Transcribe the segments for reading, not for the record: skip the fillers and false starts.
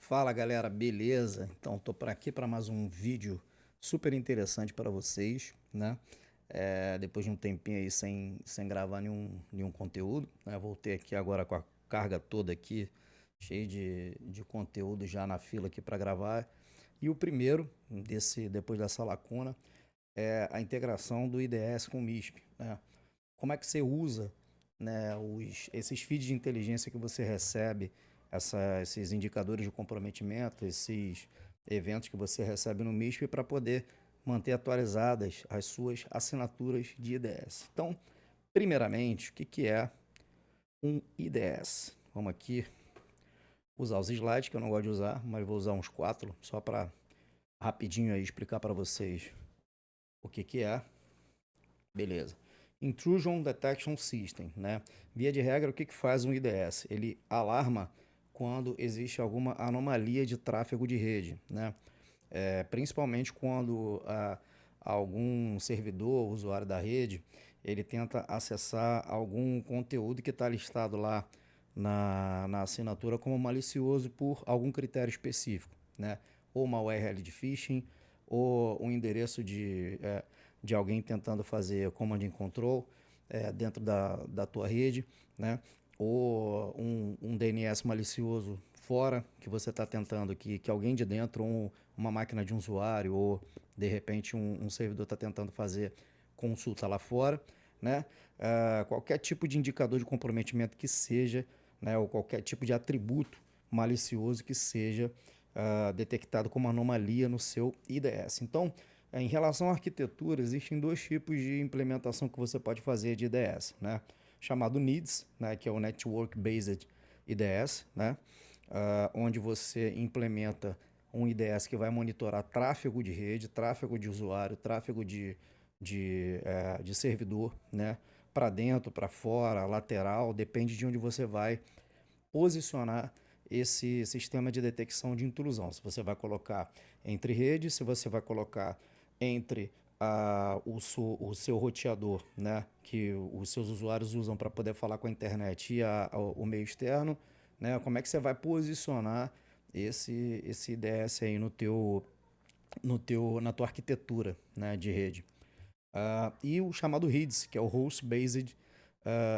Fala galera, beleza? Então tô por aqui para mais um vídeo super interessante para vocês, né? Depois de um tempinho aí sem gravar nenhum conteúdo, né? Voltei aqui agora com a carga toda aqui, cheio de conteúdo já na fila aqui para gravar. E o primeiro, depois dessa lacuna, é a integração do IDS com o MISP, né? Como é que você usa, né, esses feeds de inteligência que você recebe, esses indicadores de comprometimento, esses eventos que você recebe no MISP para poder manter atualizadas as suas assinaturas de IDS. Então, primeiramente, o que é um IDS? Vamos aqui usar os slides, que eu não gosto de usar, mas vou usar uns 4, só para rapidinho aí explicar para vocês o que é. Beleza. Intrusion Detection System, né? Via de regra, o que faz um IDS? Ele alarma quando existe alguma anomalia de tráfego de rede, né? Principalmente quando algum servidor, usuário da rede, ele tenta acessar algum conteúdo que está listado lá na assinatura como malicioso por algum critério específico, né? Ou uma URL de phishing, ou um endereço de alguém tentando fazer command and control dentro da tua rede, né? Ou um DNS malicioso fora que você está tentando que alguém de dentro, uma máquina de um usuário ou de repente um servidor está tentando fazer consulta lá fora, né? Qualquer tipo de indicador de comprometimento que seja, né? Ou qualquer tipo de atributo malicioso que seja detectado como anomalia no seu IDS. Então, em relação à arquitetura, existem dois tipos de implementação que você pode fazer de IDS, né? Chamado NIDS, né? Que é o Network Based IDS, né? Onde você implementa um IDS que vai monitorar tráfego de rede, tráfego de usuário, tráfego de servidor, né? Para dentro, para fora, lateral, depende de onde você vai posicionar esse sistema de detecção de intrusão. Se você vai colocar entre redes, se você vai colocar entre o seu roteador, né, que os seus usuários usam para poder falar com a internet e o meio externo, né, como é que você vai posicionar esse IDS aí na tua arquitetura, né, de rede. E o chamado HIDS, que é o Host Based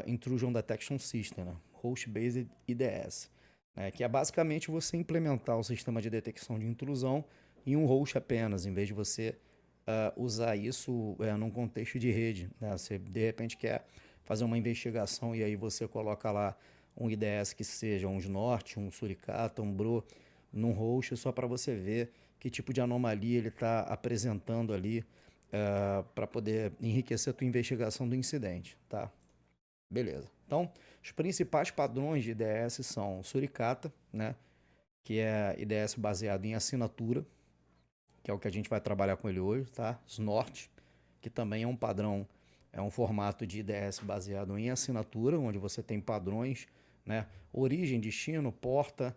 Intrusion Detection System, né? Host Based IDS, né? Que é basicamente você implementar o sistema de detecção de intrusão em um host apenas, em vez de você usar isso num contexto de rede, né? Você de repente quer fazer uma investigação e aí você coloca lá um IDS que seja um Snort, um Suricata, um Bro, num host só para você ver que tipo de anomalia ele está apresentando ali para poder enriquecer a tua investigação do incidente, tá? Beleza. Então, os principais padrões de IDS são Suricata, né? Que é IDS baseado em assinatura, que é o que a gente vai trabalhar com ele hoje, tá? Snort, que também é um padrão, é um formato de IDS baseado em assinatura, onde você tem padrões, né? Origem, destino, porta,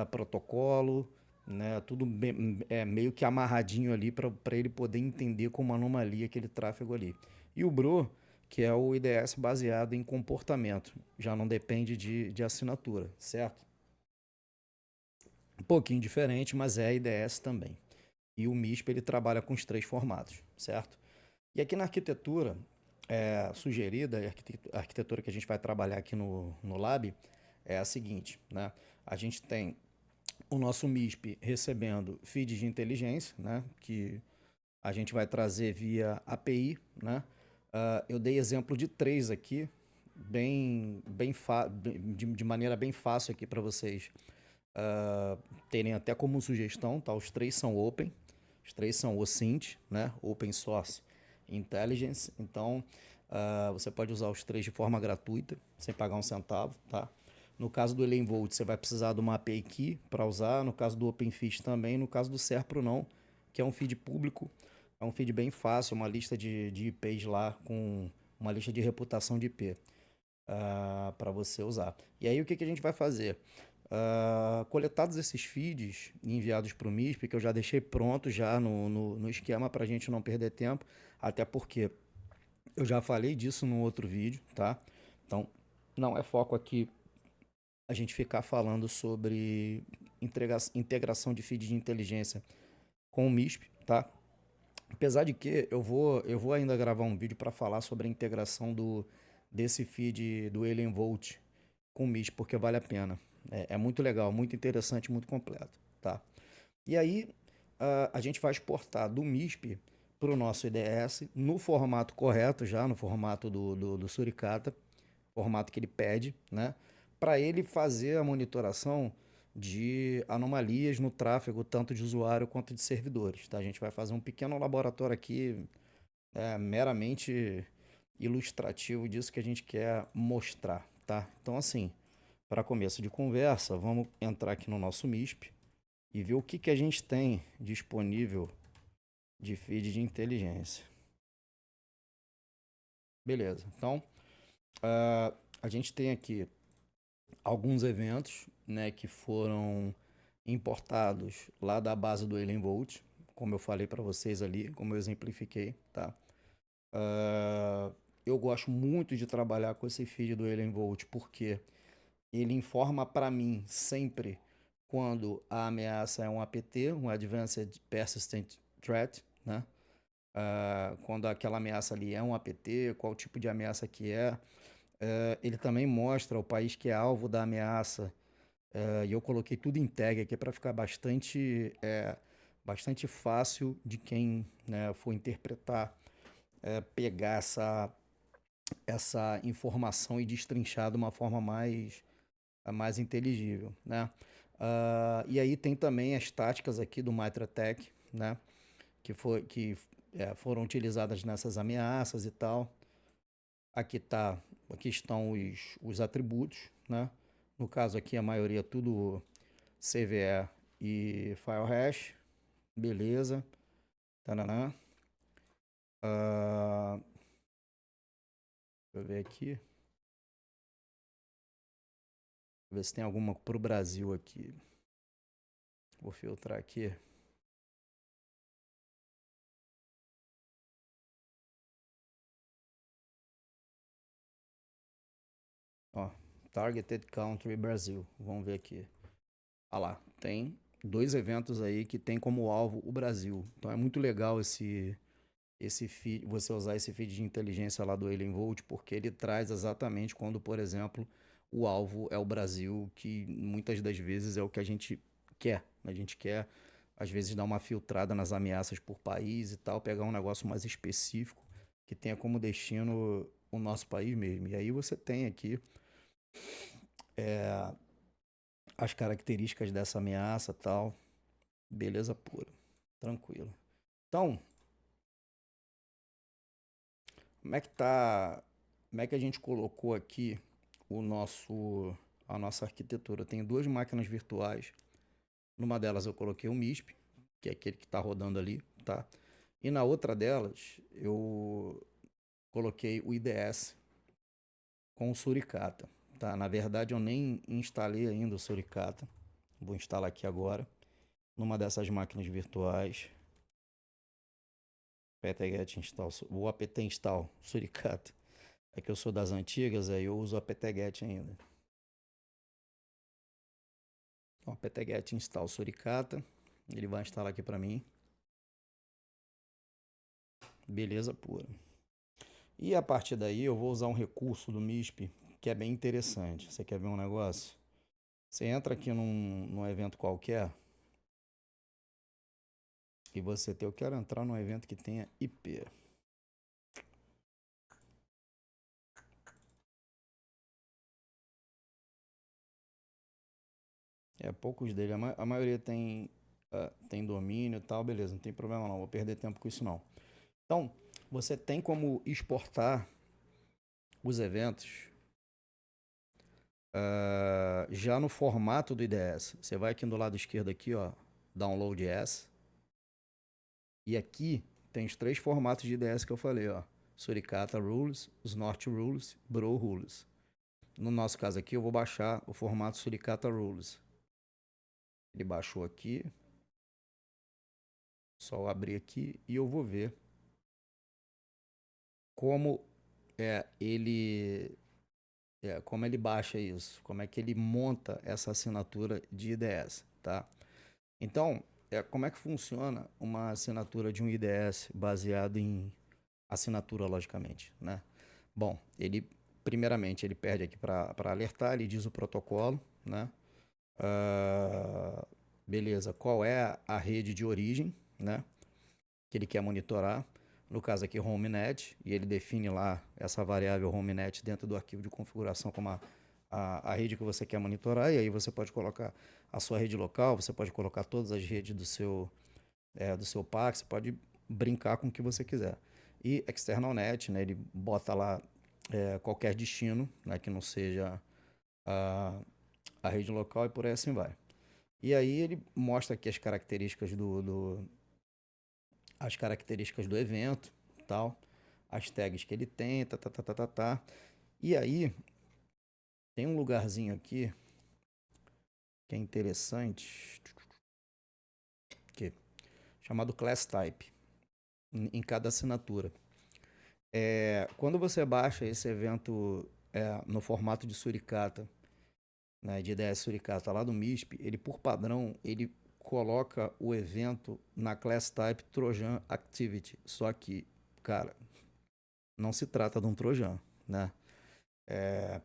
protocolo, né? Tudo meio que amarradinho ali para ele poder entender como anomalia aquele tráfego ali. E o Bro, que é o IDS baseado em comportamento, já não depende de assinatura, certo? Um pouquinho diferente, mas é IDS também. E o MISP ele trabalha com os três formatos, certo? E aqui na arquitetura sugerida, a arquitetura que a gente vai trabalhar aqui no Lab, é a seguinte, né? A gente tem o nosso MISP recebendo feeds de inteligência, né? Que a gente vai trazer via API, né? Eu dei exemplo de três aqui, de maneira bem fácil aqui para vocês terem até como sugestão, tá? Os três são open, os três são OSINT, né? Open Source Intelligence. Então, você pode usar os três de forma gratuita, sem pagar um centavo, tá? No caso do Elenvolt, você vai precisar de uma API Key para usar. No caso do OpenFeed também. No caso do Serpro, não, que é um feed público. É um feed bem fácil, uma lista de IPs lá com uma lista de reputação de IP para você usar. E aí, o que a gente vai fazer? Coletados esses feeds e enviados para o MISP, que eu já deixei pronto já no esquema para a gente não perder tempo, até porque eu já falei disso no outro vídeo, tá? Então, não é foco aqui a gente ficar falando sobre integração de feed de inteligência com o MISP, tá? Apesar de que eu vou ainda gravar um vídeo para falar sobre a integração desse feed do Alien Volt com o MISP, porque vale a pena. É muito legal, muito interessante, muito completo, tá? E aí a gente vai exportar do MISP para o nosso IDS no formato correto, já no formato do Suricata, formato que ele pede, né? Para ele fazer a monitoração de anomalias no tráfego, tanto de usuário quanto de servidores, tá? A gente vai fazer um pequeno laboratório aqui, meramente ilustrativo disso que a gente quer mostrar, tá? Então, assim, para começo de conversa, vamos entrar aqui no nosso MISP e ver o que, que a gente tem disponível de feed de inteligência. Beleza, então a gente tem aqui alguns eventos, né, que foram importados lá da base do Alien Volt, como eu falei para vocês ali, como eu exemplifiquei, tá? Eu gosto muito de trabalhar com esse feed do Alien Volt porque ele informa para mim sempre quando a ameaça é um APT, um Advanced Persistent Threat, né? Quando aquela ameaça ali é um APT, qual tipo de ameaça que é. Ele também mostra o país que é alvo da ameaça. E eu coloquei tudo em tag aqui para ficar bastante fácil de quem, né, for interpretar, pegar essa informação e destrinchar de uma forma mais inteligível, né? E aí tem também as táticas aqui do MitraTech, né? Que foram utilizadas nessas ameaças e tal. Aqui estão os atributos, né? No caso aqui a maioria tudo CVE e FileHash, beleza. Tananã. Deixa eu ver aqui, ver se tem alguma para o Brasil aqui. Vou filtrar aqui. Ó, Targeted Country Brasil. Vamos ver aqui. Ah lá, tem dois eventos aí que tem como alvo o Brasil. Então é muito legal esse feed, você usar esse feed de inteligência lá do Alien Volt, porque ele traz exatamente quando, por exemplo, o alvo é o Brasil, que muitas das vezes é o que a gente quer. A gente quer, às vezes, dar uma filtrada nas ameaças por país e tal, pegar um negócio mais específico que tenha como destino o nosso país mesmo. E aí você tem aqui as características dessa ameaça tal. Beleza pura. Tranquilo. Então, como é que tá? Como é que a gente colocou aqui a nossa arquitetura? Tem duas máquinas virtuais. Numa delas eu coloquei o MISP, que é aquele que está rodando ali, tá? E na outra delas eu coloquei o IDS com o Suricata, tá? Na verdade eu nem instalei ainda o Suricata. Vou instalar aqui agora numa dessas máquinas virtuais. apt-get install, o apt install Suricata. É que eu sou das antigas, aí eu uso o apt-get ainda. Então, apt-get install Suricata. Ele vai instalar aqui para mim. Beleza pura. E a partir daí eu vou usar um recurso do MISP que é bem interessante. Você quer ver um negócio? Você entra aqui num evento qualquer e você tem, eu quero entrar num evento que tenha IP. Poucos dele, a maioria tem domínio e tal, beleza, não tem problema não, vou perder tempo com isso não. Então, você tem como exportar os eventos já no formato do IDS. Você vai aqui do lado esquerdo aqui, ó, Download as. E aqui tem os três formatos de IDS que eu falei, ó. Suricata Rules, Snort Rules, Bro Rules. No nosso caso aqui, eu vou baixar o formato Suricata Rules. Ele baixou aqui. Só abrir aqui e eu vou ver como como ele baixa isso, como é que ele monta essa assinatura de IDS, tá? Então, como é que funciona uma assinatura de um IDS baseado em assinatura, logicamente, né? Bom, primeiramente, ele pede aqui para alertar, ele diz o protocolo, né? Ah, beleza, qual é a rede de origem, né? Que ele quer monitorar. No caso aqui, HomeNet, e ele define lá essa variável HomeNet dentro do arquivo de configuração como a rede que você quer monitorar, e aí você pode colocar a sua rede local, você pode colocar todas as redes do seu parque, você pode brincar com o que você quiser. E External Net, né, ele bota lá qualquer destino, né, que não seja a, a rede local e por aí assim vai. E aí ele mostra aqui as características do evento, tal, as tags que ele tem, tá, tá, tá, tá, tá, tá. E aí tem um lugarzinho aqui que é interessante, que, chamado Class Type, em cada assinatura. Quando você baixa esse evento no formato de suricata, né, de IDS suricata lá do MISP, ele por padrão, ele coloca o evento na Class Type Trojan Activity. Só que, cara, não se trata de um Trojan, né?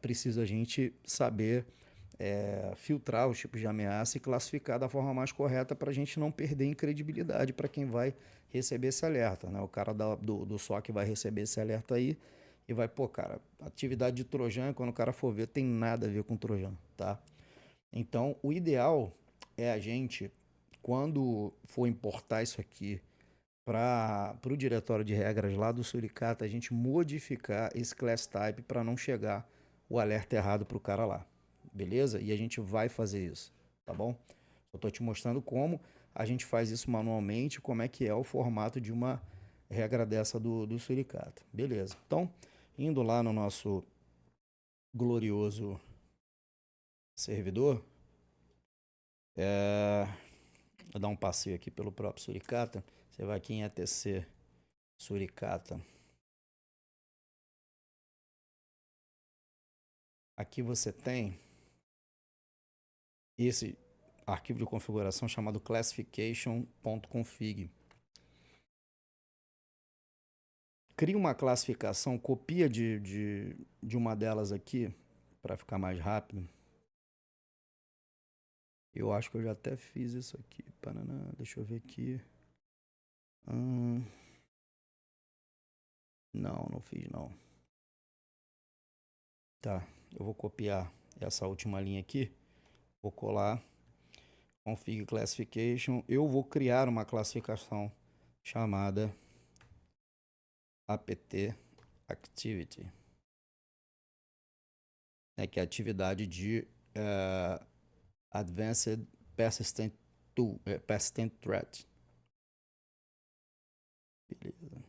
Precisa a gente saber filtrar os tipos de ameaça e classificar da forma mais correta para a gente não perder em credibilidade para quem vai receber esse alerta, né? O cara do SOC vai receber esse alerta aí e vai, pô, cara, atividade de Trojan, quando o cara for ver, tem nada a ver com Trojan, tá? Então, o ideal é a gente, quando for importar isso aqui para o diretório de regras lá do Suricata, a gente modificar esse class type para não chegar o alerta errado para o cara lá, beleza? E a gente vai fazer isso, tá bom? Eu estou te mostrando como a gente faz isso manualmente, como é que é o formato de uma regra dessa do Suricata, beleza? Então, indo lá no nosso glorioso servidor, vou dar um passeio aqui pelo próprio Suricata. Você vai aqui em etc Suricata. Aqui você tem esse arquivo de configuração chamado classification.config. Cria uma classificação, copia de uma delas aqui para ficar mais rápido. Eu acho que eu já até fiz isso aqui. Paraná, deixa eu ver aqui. Não, não fiz não. Tá, eu vou copiar essa última linha aqui. Vou colar. Config classification. Eu vou criar uma classificação chamada apt activity, né, que é a atividade de Advanced Persistent Tool, Persistent Threat. Beleza.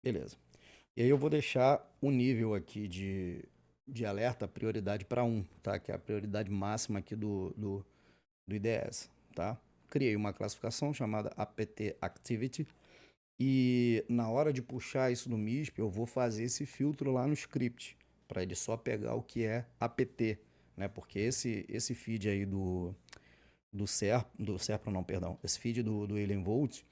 Beleza. E aí eu vou deixar o nível aqui de alerta prioridade para 1, tá? Que é a prioridade máxima aqui do IDS, tá? Criei uma classificação chamada apt activity e na hora de puxar isso do MISP, eu vou fazer esse filtro lá no script para ele só pegar o que é apt, né? Porque esse feed aí do Serpro não, perdão, esse feed do Alien Volt,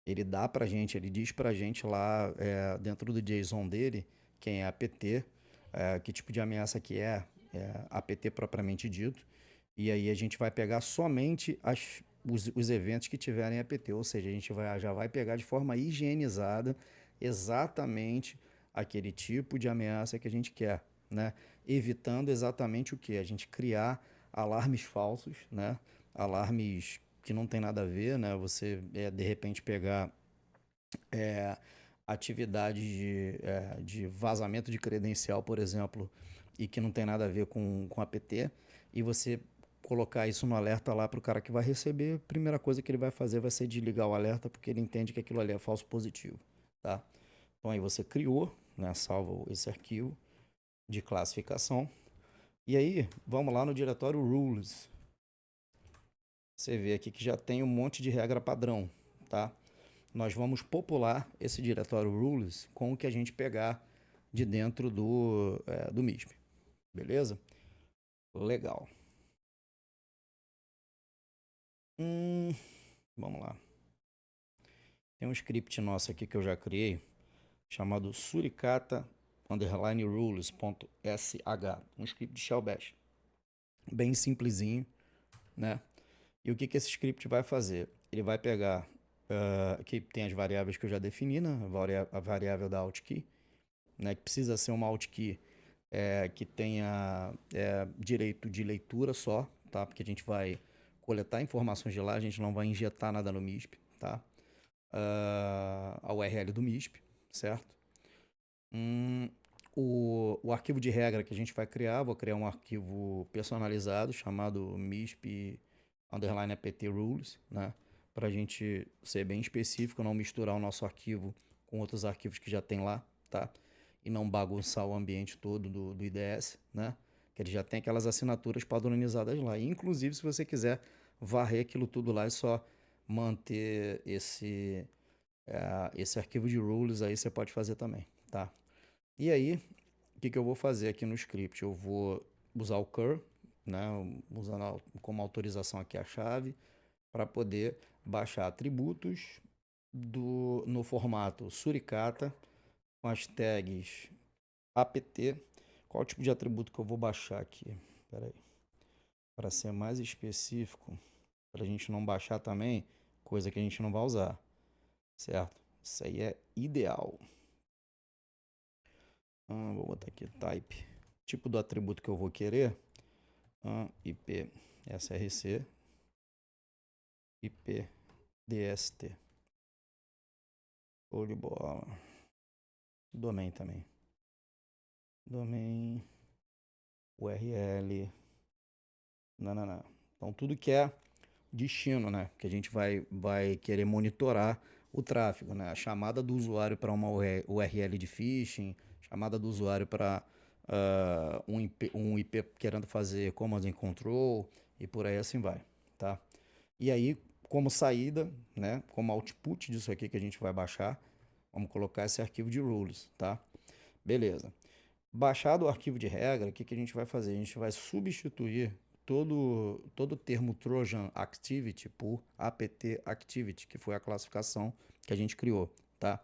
ele dá pra gente, ele diz pra gente lá dentro do JSON dele quem é apt, que tipo de ameaça que apt propriamente dito, e aí a gente vai pegar somente os eventos que tiverem apt, ou seja, a gente já vai pegar de forma higienizada exatamente aquele tipo de ameaça que a gente quer, né? Evitando exatamente o que? A gente criar alarmes falsos, né? Alarmes que não tem nada a ver, né? Você de repente pegar atividades de vazamento de credencial, por exemplo, e que não tem nada a ver com apt, e você colocar isso no alerta lá para o cara que vai receber, a primeira coisa que ele vai fazer vai ser desligar o alerta, porque ele entende que aquilo ali é falso positivo, tá? Então aí você criou, né, salva esse arquivo de classificação, e aí vamos lá no diretório rules. Você vê aqui que já tem um monte de regra padrão, tá? nós vamos popular esse diretório rules com o que a gente pegar de dentro do MISP. Beleza? Legal. Vamos lá. Tem um script nosso aqui que eu já criei, chamado suricata_rules.sh, um script de shell bash. Bem simplesinho, né? E o que esse script vai fazer? Ele vai pegar, aqui tem as variáveis que eu já defini, né? A variável da outkey, né? Que precisa ser uma outkey que tenha direito de leitura só, tá? Porque a gente vai coletar informações de lá, a gente não vai injetar nada no MISP, tá? A URL do MISP, certo? O arquivo de regra que a gente vai criar, vou criar um arquivo personalizado chamado MISP_apt rules, né? Para a gente ser bem específico, não misturar o nosso arquivo com outros arquivos que já tem lá, tá? E não bagunçar o ambiente todo do IDS, né? Que ele já tem aquelas assinaturas padronizadas lá. E, inclusive, se você quiser varrer aquilo tudo lá e só manter esse arquivo de rules aí, você pode fazer também, tá? E aí, o que eu vou fazer aqui no script? Eu vou usar o cur, né? Usando como autorização aqui a chave, para poder baixar atributos no formato suricata, com as tags apt. Qual tipo de atributo que eu vou baixar aqui? Espera aí. Para ser mais específico, para a gente não baixar também coisa que a gente não vai usar, certo? Isso aí é ideal. Vou botar aqui type. Tipo do atributo que eu vou querer. IP src IP dst. Show de bola. Domain também. Domain URL. Não. Então tudo que é destino, né? Que a gente vai querer monitorar o tráfego, né? A chamada do usuário para uma URL de phishing, chamada do usuário para um IP querendo fazer command and control e por aí assim vai, tá? E aí, como saída, né? Como output disso aqui que a gente vai baixar, vamos colocar esse arquivo de rules, tá? Beleza. Baixado o arquivo de regra, o que a gente vai fazer? A gente vai substituir todo o termo Trojan Activity por apt Activity, que foi a classificação que a gente criou, tá?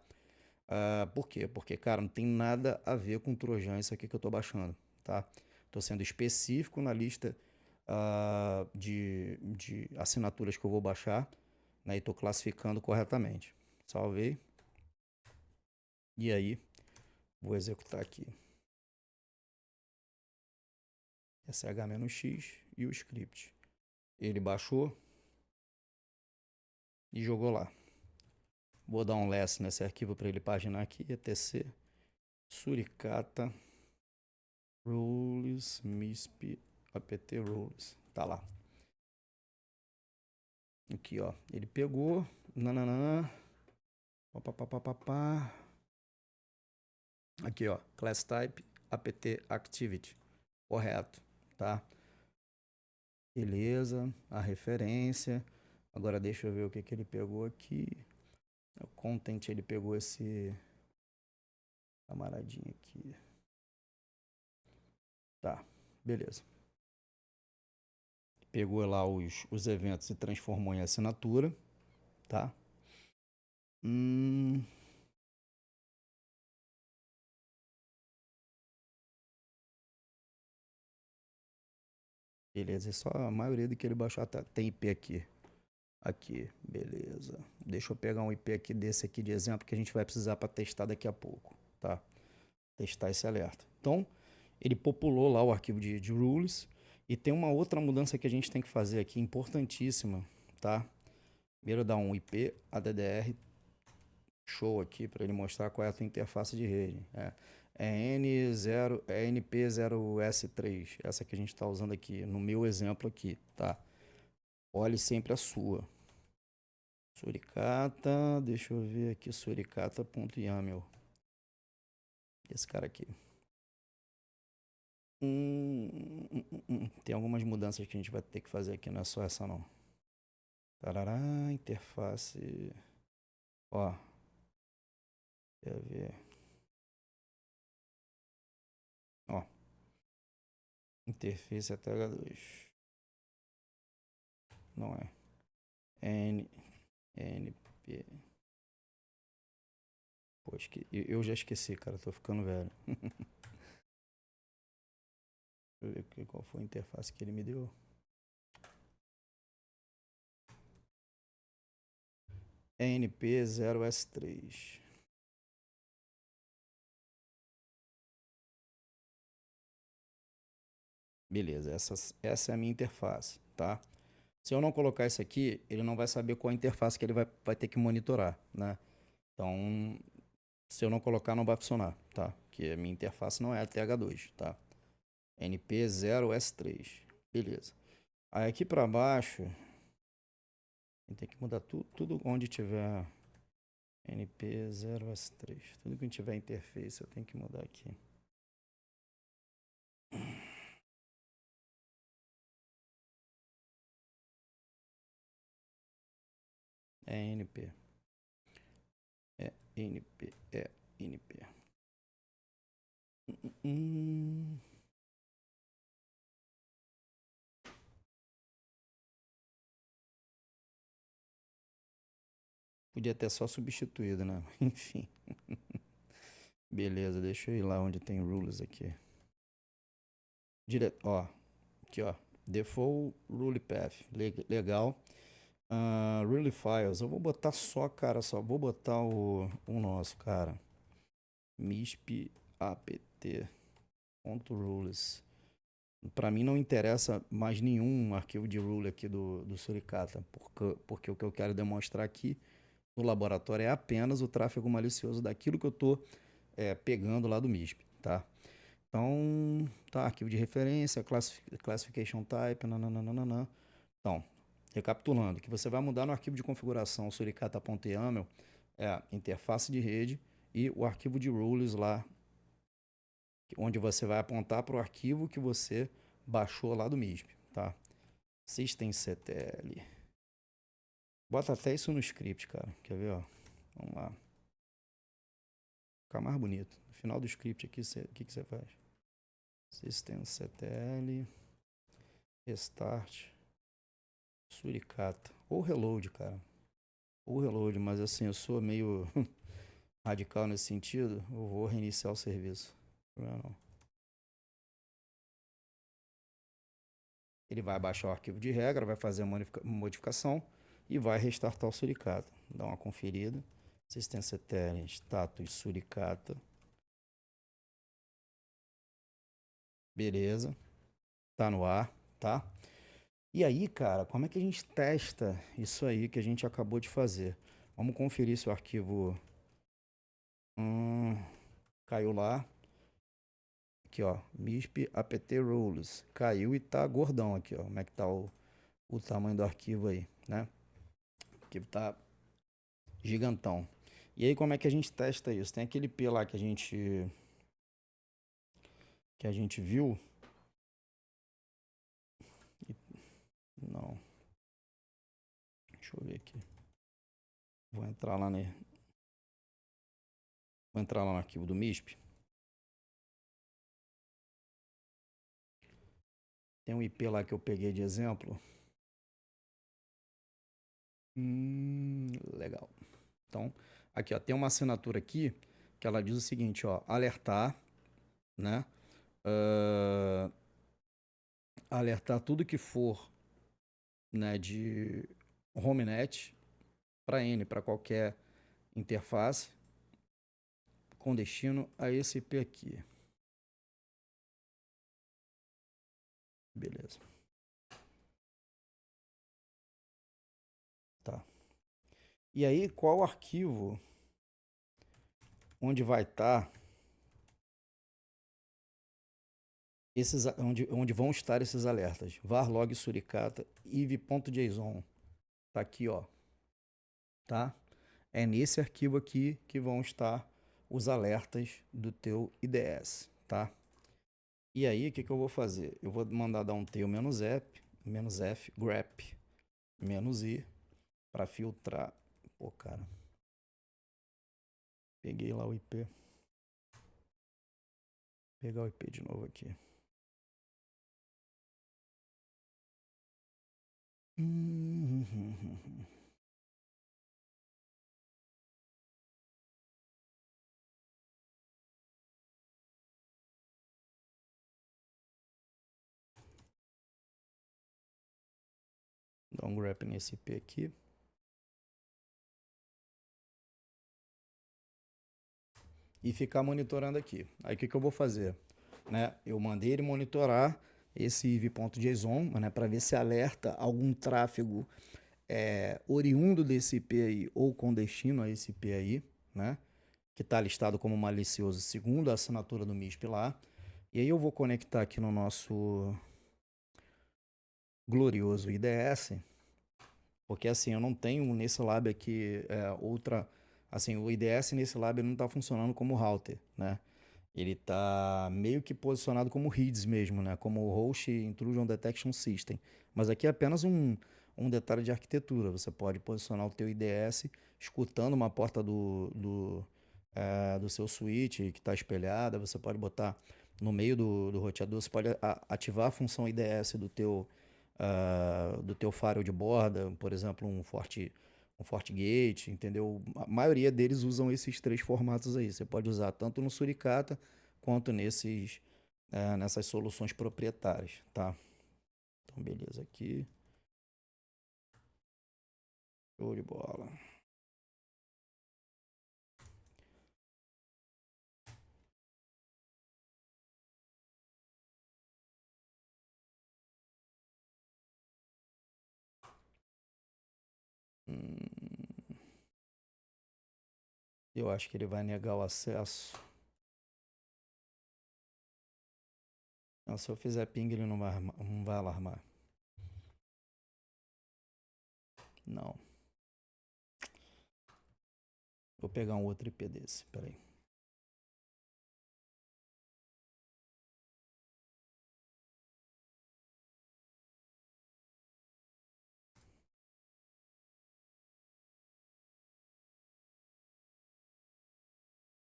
Por quê? Porque, cara, não tem nada a ver com Trojan isso aqui que eu estou baixando, tá? Estou sendo específico na lista de assinaturas que eu vou baixar, né? E estou classificando corretamente. Salvei. E aí, vou executar aqui. sh-x e o script. Ele baixou e jogou lá. Vou dar um less nesse arquivo para ele paginar aqui, etc suricata rules misp apt rules. Tá lá. Aqui, ó. Ele pegou. Nananã. Papapá. Aqui, ó. Class type apt activity. Correto, tá? Beleza. A referência. Agora deixa eu ver o que ele pegou aqui. O content, ele pegou esse camaradinho aqui. Tá, beleza. Pegou lá os eventos e transformou em assinatura, tá? Beleza, e só a maioria do que ele baixou tem IP aqui. Aqui, beleza. Deixa eu pegar um IP aqui desse aqui de exemplo que a gente vai precisar para testar daqui a pouco, tá? Testar esse alerta. Então, ele populou lá o arquivo de rules e tem uma outra mudança que a gente tem que fazer aqui, importantíssima, tá? Primeiro dar um IP addr show aqui para ele mostrar qual é a tua interface de rede. NP0S3, essa que a gente está usando aqui, no meu exemplo aqui, tá? Olhe sempre a sua. Suricata, deixa eu ver aqui, suricata.yaml. Esse cara aqui. Tem algumas mudanças que a gente vai ter que fazer aqui, não é só essa não. Tarará, interface. Ó, quer ver? Ó, interface é TH2. Não é. NP. Pô, eu já esqueci, cara. Tô ficando velho. Deixa eu ver qual foi a interface que ele me deu. NP0S3. Beleza, essa é a minha interface, tá? Se eu não colocar isso aqui, ele não vai saber qual interface que ele vai ter que monitorar, né? Então, se eu não colocar, não vai funcionar, tá? Porque a minha interface não é a TH2, tá? NP0S3. Beleza. Aí aqui para baixo, tem que mudar tudo onde tiver NP0S3. Tudo que tiver interface eu tenho que mudar aqui. É NP. É NP. É NP. Hum. Podia ter só substituído, né? Enfim. Beleza, deixa eu ir lá onde tem rules aqui. Ó, aqui ó. Default Rule Path. Legal. Rule Files. Eu vou botar só, cara, só vou botar o nosso, cara. MISP apt.rules. Para mim não interessa mais nenhum arquivo de rule aqui do Suricata, porque o que eu quero demonstrar aqui no laboratório é apenas o tráfego malicioso daquilo que eu estou pegando lá do MISP, tá? Então, tá, arquivo de referência, classification type, nananana. Então, recapitulando, o que você vai mudar no arquivo de configuração suricata.yaml é a interface de rede e o arquivo de rules lá, onde você vai apontar para o arquivo que você baixou lá do MISP, tá? systemctl. Bota até isso no script, cara. Quer ver, ó? Vamos lá. Ficar mais bonito. No final do script aqui, o que você faz? Systemctl restart suricata. Ou reload, cara. Ou reload, mas assim, eu sou meio radical nesse sentido. Eu vou reiniciar o serviço. Não. Ele vai baixar o arquivo de regra, vai fazer a modificação e vai restartar o suricata. Dá uma conferida. Systemctl status suricata. Beleza. Tá no ar, tá? E aí, cara, como é que a gente testa isso aí que a gente acabou de fazer? Vamos conferir se o arquivo caiu lá. Aqui, ó, MISP apt rules. Caiu e tá gordão aqui, ó. Como é que tá o tamanho do arquivo aí, né? O arquivo tá gigantão. E aí, como é que a gente testa isso? Tem aquele IP lá que a gente viu. Não. Deixa eu ver aqui. Vou entrar lá no arquivo do MISP. Tem um IP lá que eu peguei de exemplo. Legal. Então, aqui, ó, tem uma assinatura aqui que ela diz o seguinte, ó, alertar, né? Alertar tudo que for, né, de homenet para N, para qualquer interface com destino a esse IP aqui. Beleza. Tá. E aí, qual arquivo onde vai estar onde vão estar esses alertas? Varlog suricata iv.json. Tá aqui, ó. Tá? É nesse arquivo aqui que vão estar os alertas do teu IDS, tá? E aí, o que eu vou fazer? Eu vou mandar dar um tail -f, grep, -i, para filtrar. Pô, cara. Peguei lá o IP. Vou pegar o IP de novo aqui. Dá um grep nesse IP aqui. E ficar monitorando aqui. Aí o que eu vou fazer? Né? Eu mandei ele monitorar esse IV.json, né, para ver se alerta algum tráfego oriundo desse IP aí ou com destino a esse IP aí, né? Que está listado como malicioso segundo a assinatura do MISP lá. E aí eu vou conectar aqui no nosso glorioso IDS, porque assim, eu não tenho nesse lab aqui outra... Assim, o IDS nesse lab não está funcionando como router, né? Ele está meio que posicionado como RIDS mesmo, né? Como Host Intrusion Detection System. Mas aqui é apenas um detalhe de arquitetura. Você pode posicionar o teu IDS escutando uma porta do seu switch que está espelhada. Você pode botar no meio do roteador. Você pode ativar a função IDS do teu firewall de borda, por exemplo, um FortiGate, entendeu? A maioria deles usam esses três formatos aí. Você pode usar tanto no Suricata quanto nessas soluções proprietárias, tá? Então, beleza aqui. Show de bola. Eu acho que ele vai negar o acesso. Não, se eu fizer ping, ele não vai alarmar. Não. Vou pegar um outro IP desse, peraí.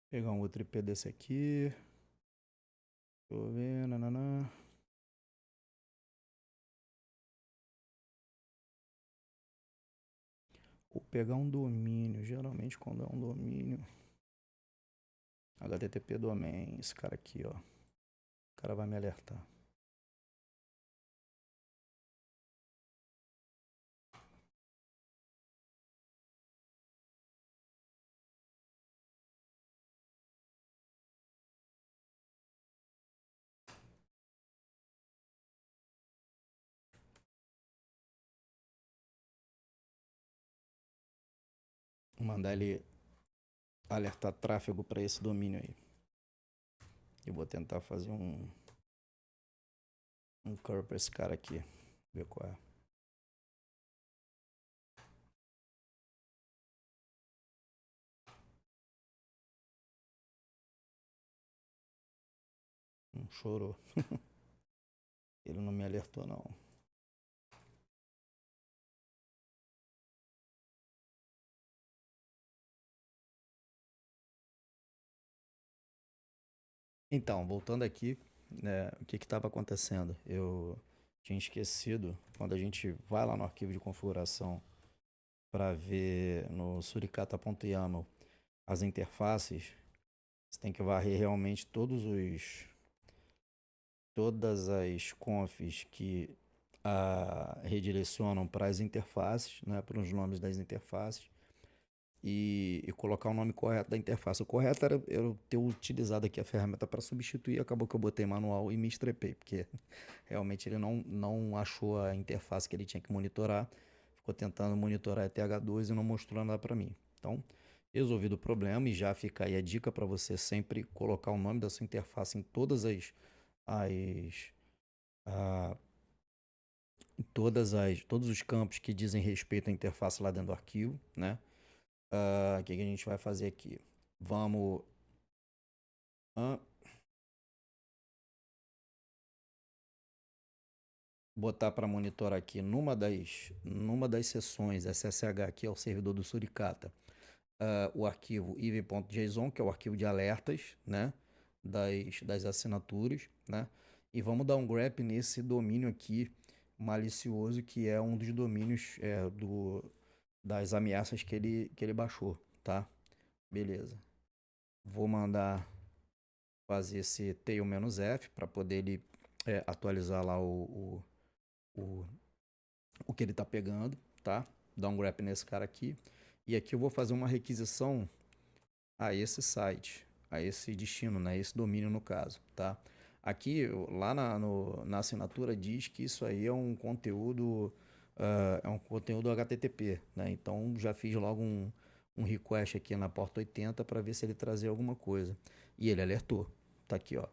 Pegar um outro IP desse aqui. Deixa eu ver, nananã. Vou pegar um domínio. Geralmente quando é um domínio. HTTP domain. Esse cara aqui, ó. O cara vai me alertar. Vou mandar ele alertar tráfego para esse domínio aí. E vou tentar fazer um curl para esse cara aqui. Ver qual é. Chorou. Ele não me alertou, não. Então, voltando aqui, né, o que estava acontecendo? Eu tinha esquecido, quando a gente vai lá no arquivo de configuração para ver no suricata.yaml as interfaces, você tem que varrer realmente todas as confs que redirecionam para as interfaces, né, para os nomes das interfaces, e colocar o nome correto da interface. O correto era eu ter utilizado aqui a ferramenta para substituir, acabou que eu botei manual e me estrepei, porque realmente ele não achou a interface que ele tinha que monitorar, ficou tentando monitorar a TH2 e não mostrou nada para mim. Então, resolvido o problema, e já fica aí a dica para você sempre colocar o nome da sua interface em as a, todos os campos que dizem respeito à interface lá dentro do arquivo, né? O que a gente vai fazer aqui? Vamos botar para monitorar aqui numa das sessões SSH, que é o servidor do Suricata, o arquivo iv.json, que é o arquivo de alertas, né, das assinaturas, né, e vamos dar um grep nesse domínio aqui malicioso, que é um dos domínios das ameaças que ele baixou, tá? Beleza. Vou mandar fazer esse tail-f para poder ele atualizar lá o, o que ele está pegando, tá? Dar um grep nesse cara aqui. E aqui eu vou fazer uma requisição a esse site, a esse destino, né? Esse domínio no caso, tá? Aqui, lá na assinatura diz que isso aí é um conteúdo HTTP, né? Então já fiz logo um request aqui na porta 80 para ver se ele trazia alguma coisa. E ele alertou, tá aqui, ó.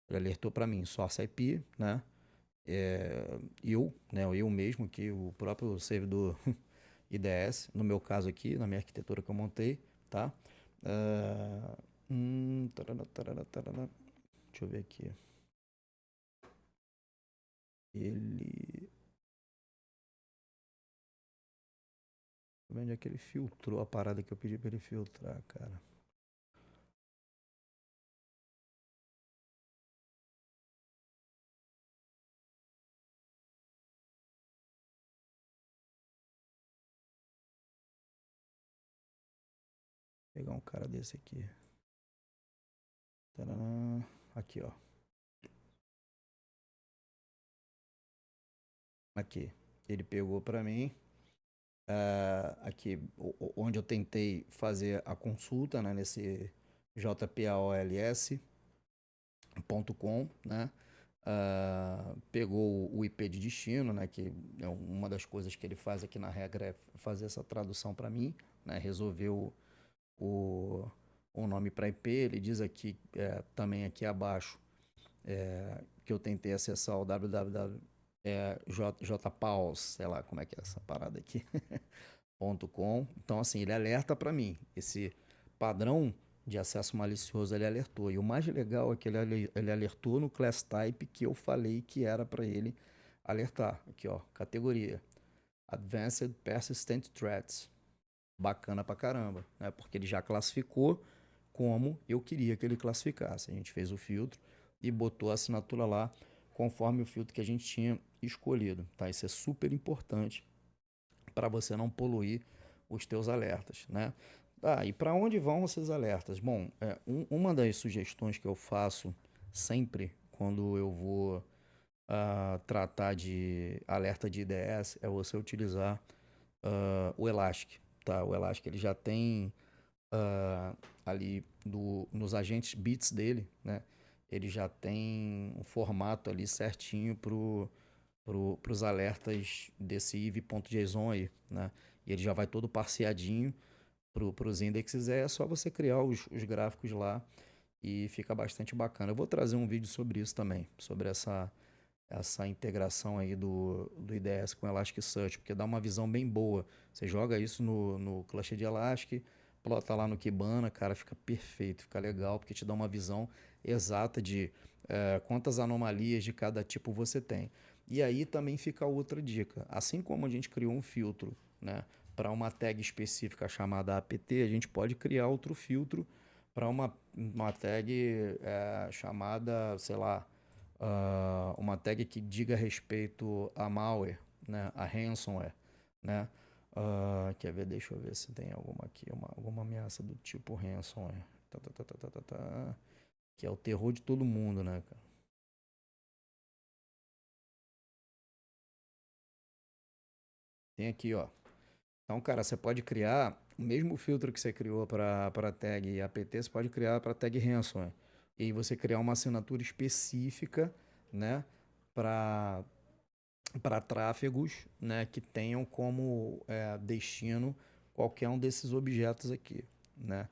Ele alertou para mim, source IP, né? Eu mesmo, que o próprio servidor IDS, no meu caso aqui, na minha arquitetura que eu montei, tá? Tarará. Deixa eu ver aqui. Ele. Onde é que ele filtrou a parada que eu pedi pra ele filtrar, cara? Vou pegar um cara desse aqui. Tarará. Aqui, ó. Aqui. Ele pegou pra mim. Aqui, onde eu tentei fazer a consulta, né? Nesse jpals.com, né? Pegou o IP de destino, né? Que é uma das coisas que ele faz aqui na regra é fazer essa tradução para mim, né? Resolveu o, o nome para IP. Ele diz aqui também aqui abaixo que eu tentei acessar o www jpals, sei lá como é que é essa parada aqui, .com. Então, assim, ele alerta para mim. Esse padrão de acesso malicioso ele alertou. E o mais legal é que ele alertou no class type que eu falei que era para ele alertar. Aqui, ó, categoria Advanced Persistent Threats. Bacana pra caramba, né? Porque ele já classificou como eu queria que ele classificasse. A gente fez o filtro e botou a assinatura lá conforme o filtro que a gente tinha escolhido, tá? Isso é super importante para você não poluir os teus alertas, né? E para onde vão esses alertas? Bom, uma das sugestões que eu faço sempre quando eu vou tratar de alerta de IDS é você utilizar o Elastic, tá? O Elastic ele já tem ali nos agentes bits dele, né? Ele já tem um formato ali certinho pros alertas desse iv.json aí, né? E ele já vai todo parseadinho pros indexes. É só você criar os gráficos lá e fica bastante bacana. Eu vou trazer um vídeo sobre isso também, sobre essa integração aí do IDS com o Elasticsearch, porque dá uma visão bem boa. Você joga isso no cluster de Elastic, plota lá no Kibana, cara, fica perfeito, fica legal, porque te dá uma visão exata de quantas anomalias de cada tipo você tem. E aí também fica outra dica. Assim como a gente criou um filtro, né, para uma tag específica chamada apt, a gente pode criar outro filtro para uma tag chamada, sei lá, uma tag que diga respeito a malware, né, a ransomware, né? Quer ver? Deixa eu ver se tem alguma aqui, alguma ameaça do tipo ransomware. Que é o terror de todo mundo, né, cara? Tem aqui, ó. Então, cara, você pode criar o mesmo filtro que você criou para tag apt, você pode criar para tag ransomware. E aí você criar uma assinatura específica, né, para tráfegos, né, que tenham como destino qualquer um desses objetos aqui, né,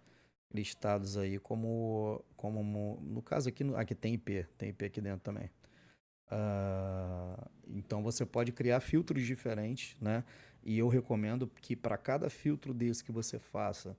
listados aí no caso aqui, aqui tem IP aqui dentro também. Então você pode criar filtros diferentes, né? E eu recomendo que para cada filtro desse que você faça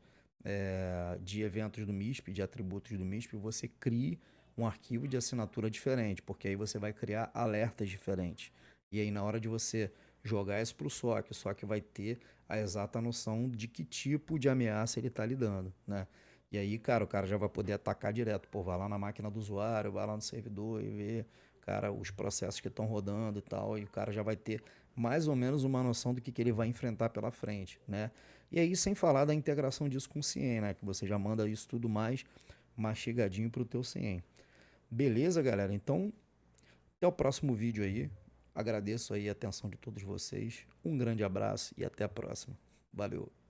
de eventos do MISP, de atributos do MISP, você crie um arquivo de assinatura diferente, porque aí você vai criar alertas diferentes. E aí na hora de você jogar isso para o SOC vai ter a exata noção de que tipo de ameaça ele está lidando, né? E aí, cara, o cara já vai poder atacar direto. Pô, vai lá na máquina do usuário, vai lá no servidor e vê, cara, os processos que estão rodando e tal. E o cara já vai ter mais ou menos uma noção do que ele vai enfrentar pela frente, né? E aí, sem falar da integração disso com o CIEM, né? Que você já manda isso tudo mais mastigadinho para o teu CIEM. Beleza, galera? Então, até o próximo vídeo aí. Agradeço aí a atenção de todos vocês. Um grande abraço e até a próxima. Valeu!